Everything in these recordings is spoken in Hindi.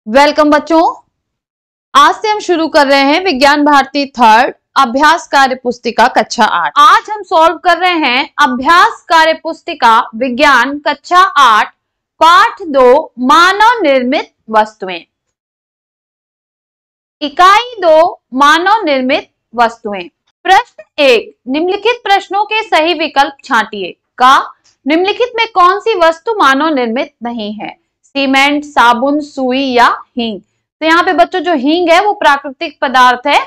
वेलकम बच्चों, आज से हम शुरू कर रहे हैं विज्ञान भारती थर्ड अभ्यास कार्य पुस्तिका कक्षा 8। आज हम सॉल्व कर रहे हैं अभ्यास कार्य पुस्तिका विज्ञान कक्षा 8 पाठ 2 मानव निर्मित वस्तुएं। इकाई 2 मानव निर्मित वस्तुएं। प्रश्न 1, निम्नलिखित प्रश्नों के सही विकल्प छांटिए। का निम्नलिखित में कौन सी वस्तु मानव निर्मित नहीं है? सीमेंट, साबुन, सुई या हींग। तो यहाँ पे बच्चों जो हींग है वो प्राकृतिक पदार्थ है,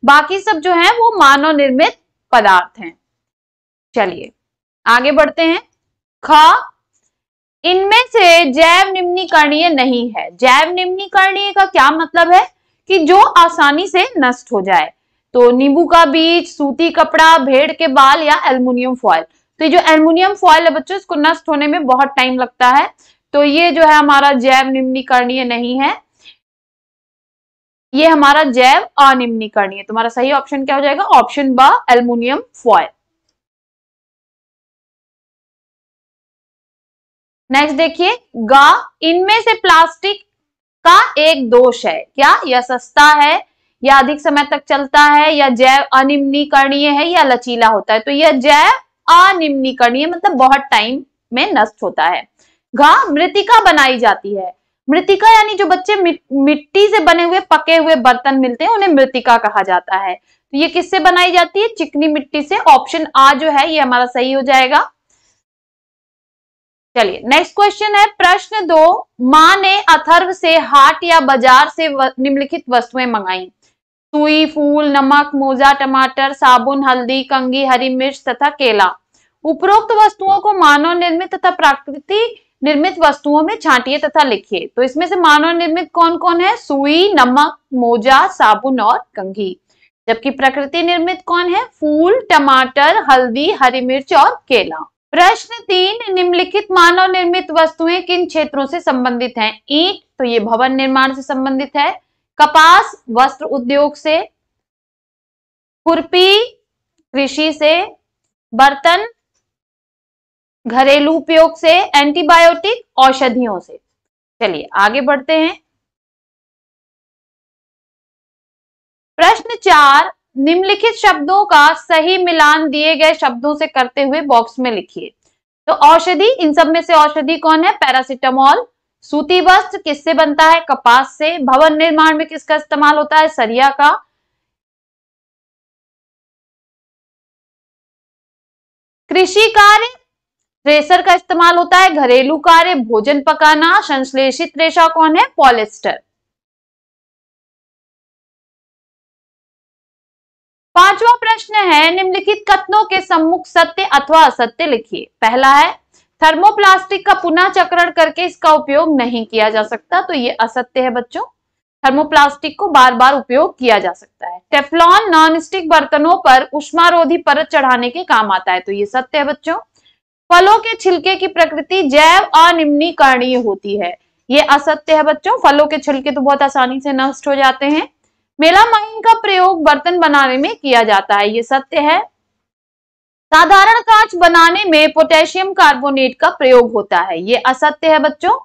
बाकी सब जो है वो मानव निर्मित पदार्थ हैं। चलिए आगे बढ़ते हैं। ख, इनमें से जैव निम्नीकरणीय नहीं है। जैव निम्नीकरणीय का क्या मतलब है? कि जो आसानी से नष्ट हो जाए। तो नींबू का बीज, सूती कपड़ा, भेड़ के बाल या एल्युमिनियम फॉयल। तो ये जो एल्युमिनियम फॉयल है बच्चों, इसको नष्ट होने में बहुत टाइम लगता है, तो ये जो है हमारा जैव निम्नीकरणीय नहीं है, ये हमारा जैव अनिम्नीकरणीय। तुम्हारा सही ऑप्शन क्या हो जाएगा? ऑप्शन ब, एल्युमिनियम फॉयल। नेक्स्ट देखिए, ग, इनमें से प्लास्टिक का एक दोष है। क्या? यह सस्ता है, या अधिक समय तक चलता है, या जैव अनिम्नीकरणीय है, या लचीला होता है। तो यह जैव अनिम्नीकरणीय मतलब बहुत टाइम में नष्ट होता है। घ, मृतिका बनाई जाती है। मृतिका यानी जो बच्चे मिट्टी से बने हुए पके हुए बर्तन मिलते हैं उन्हें मृतिका कहा जाता है। तो ये किससे बनाई जाती है? चिकनी मिट्टी से। ऑप्शन आ जो है ये हमारा सही हो जाएगा। चलिए नेक्स्ट क्वेश्चन है प्रश्न 2, माँ ने अथर्व से हाट या बाजार से निम्नलिखित वस्तुएं मंगाई। सुई, फूल, नमक, मोजा, टमाटर, साबुन, हल्दी, कंघी, हरी मिर्च तथा केला। उपरोक्त वस्तुओं को मानव निर्मित तथा प्रकृति निर्मित वस्तुओं में छांटिए तथा लिखिए। तो इसमें से मानव निर्मित कौन कौन है? सुई, नमक, मोजा, साबुन और कंघी। जबकि प्रकृति निर्मित कौन है? फूल, टमाटर, हल्दी, हरी मिर्च और केला। प्रश्न 3, निम्नलिखित मानव निर्मित वस्तुएं किन क्षेत्रों से संबंधित हैं? ईंट, तो ये भवन निर्माण से संबंधित है। कपास, वस्त्र उद्योग से। खुरपी, कृषि से। बर्तन, घरेलू उपयोग से। एंटीबायोटिक, औषधियों से। चलिए आगे बढ़ते हैं। प्रश्न 4, निम्नलिखित शब्दों का सही मिलान दिए गए शब्दों से करते हुए बॉक्स में लिखिए। तो औषधि, इन सब में से औषधि कौन है? पैरासिटामोल। सूती वस्त्र किससे बनता है? कपास से। भवन निर्माण में किसका इस्तेमाल होता है? सरिया का। कृषि कार्य, थ्रेसर का इस्तेमाल होता है। घरेलू कार्य, भोजन पकाना। संश्लेषित रेशा कौन है? पॉलिएस्टर। पांचवा प्रश्न है, निम्नलिखित कथनों के सम्मुख सत्य अथवा असत्य लिखिए। पहला है, थर्मोप्लास्टिक का पुनः चक्रण करके इसका उपयोग नहीं किया जा सकता। तो ये असत्य है बच्चों, थर्मोप्लास्टिक को बार बार उपयोग किया जा सकता है। टेफ्लॉन नॉन स्टिक बर्तनों पर उष्मारोधी परत चढ़ाने के काम आता है। तो ये सत्य है बच्चों। फलों के छिलके की प्रकृति जैव अनिम्नीकरणीय होती है। ये असत्य है बच्चों, फलों के छिलके तो बहुत आसानी से नष्ट हो जाते हैं। मेलामाइन का प्रयोग बर्तन बनाने में किया जाता है। ये सत्य है। साधारण कांच बनाने में पोटेशियम कार्बोनेट का प्रयोग होता है। ये असत्य है बच्चों।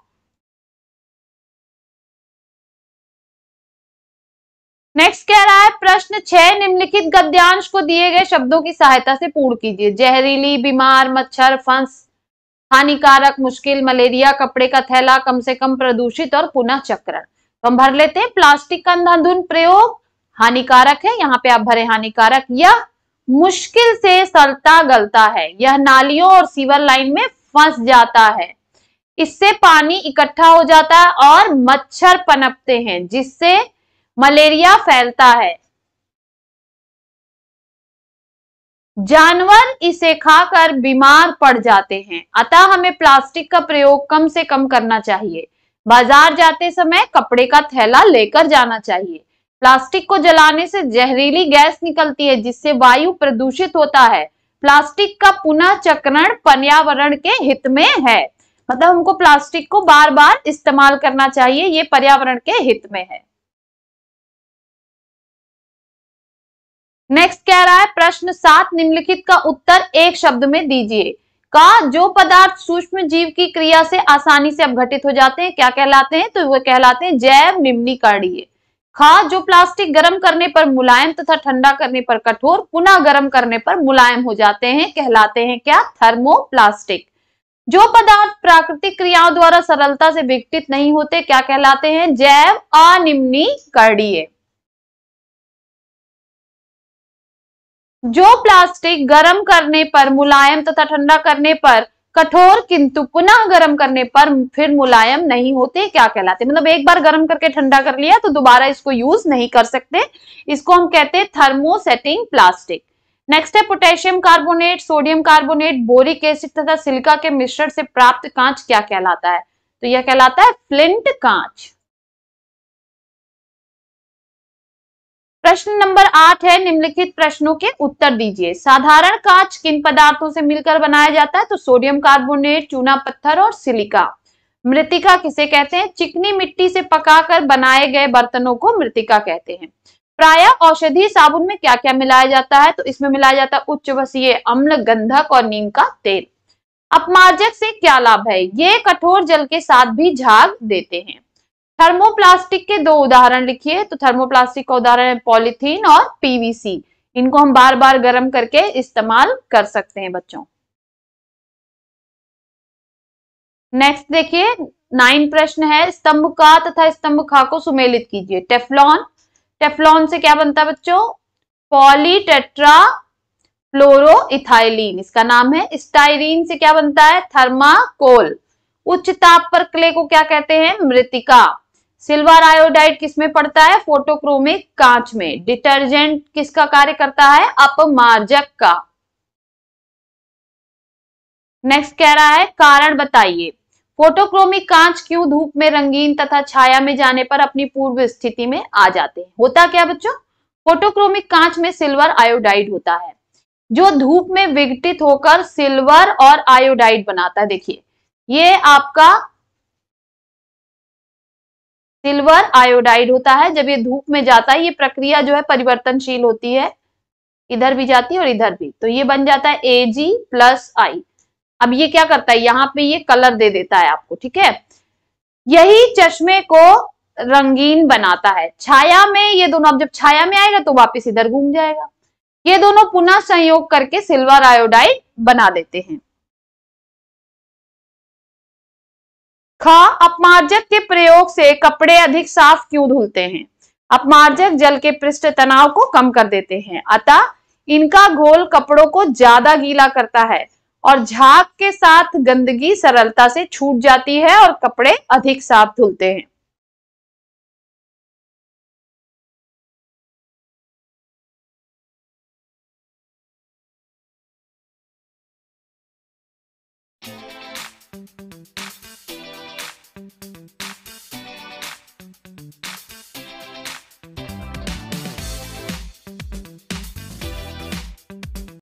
नेक्स्ट कह रहा है प्रश्न 6, निम्नलिखित गद्यांश को दिए गए शब्दों की सहायता से पूर्ण कीजिए। जहरीली, बीमार, मच्छर, फंस, हानिकारक, मुश्किल, मलेरिया, कपड़े का थैला, कम से कम, प्रदूषित और पुनः चक्रण। तो हम भर लेते हैं। प्लास्टिक का अंधाधुंध प्रयोग हानिकारक है, यहाँ पे आप भरे हानिकारक। यह मुश्किल से सड़ता गलता है। यह नालियों और सीवर लाइन में फंस जाता है। इससे पानी इकट्ठा हो जाता है और मच्छर पनपते हैं, जिससे मलेरिया फैलता है। जानवर इसे खाकर बीमार पड़ जाते हैं। अतः हमें प्लास्टिक का प्रयोग कम से कम करना चाहिए। बाजार जाते समय कपड़े का थैला लेकर जाना चाहिए। प्लास्टिक को जलाने से जहरीली गैस निकलती है, जिससे वायु प्रदूषित होता है। प्लास्टिक का पुनः चक्रण पर्यावरण के हित में है। मतलब हमको प्लास्टिक को बार बार इस्तेमाल करना चाहिए, ये पर्यावरण के हित में है। नेक्स्ट कह रहा है प्रश्न 7, निम्नलिखित का उत्तर एक शब्द में दीजिए। का जो पदार्थ सूक्ष्म जीव की क्रिया से आसानी से अपघटित हो जाते हैं क्या कहलाते हैं? तो वो कहलाते हैं जैव निम्नीकरणीय। खा जो प्लास्टिक गर्म करने पर मुलायम तथा ठंडा करने पर कठोर, पुनः गर्म करने पर मुलायम हो जाते हैं, कहलाते हैं क्या? थर्मोप्लास्टिक। जो पदार्थ प्राकृतिक क्रियाओं द्वारा सरलता से विघटित नहीं होते क्या कहलाते हैं? जैव अनिम्नीकरणीय। जो प्लास्टिक गर्म करने पर मुलायम तथा ठंडा करने पर कठोर किंतु पुनः गर्म करने पर फिर मुलायम नहीं होते क्या कहलाते? मतलब एक बार गर्म करके ठंडा कर लिया तो दोबारा इसको यूज नहीं कर सकते, इसको हम कहते हैं थर्मोसेटिंग प्लास्टिक। नेक्स्ट है potassium carbonate, sodium carbonate, boric acid तथा सिलिका के मिश्रण से प्राप्त कांच क्या कहलाता है? तो यह कहलाता है फ्लिंट कांच। प्रश्न नंबर 8 है, निम्नलिखित प्रश्नों के उत्तर दीजिए। साधारण कांच किन पदार्थों से मिलकर बनाया जाता है? तो सोडियम कार्बोनेट, चूना पत्थर और सिलिका। मृतिका किसे कहते हैं? चिकनी मिट्टी से पकाकर बनाए गए बर्तनों को मृतिका कहते हैं। प्रायः औषधि साबुन में क्या क्या मिलाया जाता है? तो इसमें मिलाया जाता है उच्च वसीय अम्ल, गंधक और नीम का तेल। अपमार्जक से क्या लाभ है? ये कठोर जल के साथ भी झाग देते हैं। थर्मोप्लास्टिक के दो उदाहरण लिखिए। तो थर्मोप्लास्टिक का उदाहरण है पॉलीथीन और पीवीसी। इनको हम बार बार गर्म करके इस्तेमाल कर सकते हैं बच्चों। नेक्स्ट देखिए 9 प्रश्न है, स्तंभ का तथा स्तंभ खा को सुमेलित कीजिए। टेफ्लॉन, टेफ्लॉन से क्या बनता है बच्चों? पॉलीटेट्रा फ्लोरोइथाइलिन इसका नाम है। स्टाइरीन से क्या बनता है? थर्माकोल। उच्च ताप पर क्ले को क्या कहते हैं? मृतिका। सिल्वर आयोडाइड किसमें पड़ता है? फोटोक्रोमिक कांच में। डिटर्जेंट किसका कार्य करता है? अपमार्जक का। नेक्स्ट कह रहा है कारण बताइए। फोटोक्रोमिक कांच क्यों धूप में रंगीन तथा छाया में जाने पर अपनी पूर्व स्थिति में आ जाते हैं? होता क्या बच्चों? फोटोक्रोमिक कांच में सिल्वर आयोडाइड होता है जो धूप में विघटित होकर सिल्वर और आयोडाइड बनाता है। देखिए ये आपका सिल्वर आयोडाइड होता है। जब ये धूप में जाता है, ये प्रक्रिया जो है परिवर्तनशील होती है, इधर भी जाती है और इधर भी, तो ये बन जाता है Ag+I। अब ये क्या करता है? यहाँ पे ये कलर दे देता है आपको, ठीक है। यही चश्मे को रंगीन बनाता है। छाया में ये दोनों, अब जब छाया में आएगा तो वापस इधर घूम जाएगा। ये दोनों पुनः संयोग करके सिल्वर आयोडाइड बना देते हैं। खा अपमार्जक के प्रयोग से कपड़े अधिक साफ क्यों धुलते हैं? अपमार्जक जल के पृष्ठ तनाव को कम कर देते हैं, अतः इनका घोल कपड़ों को ज्यादा गीला करता है और झाग के साथ गंदगी सरलता से छूट जाती है और कपड़े अधिक साफ धुलते हैं।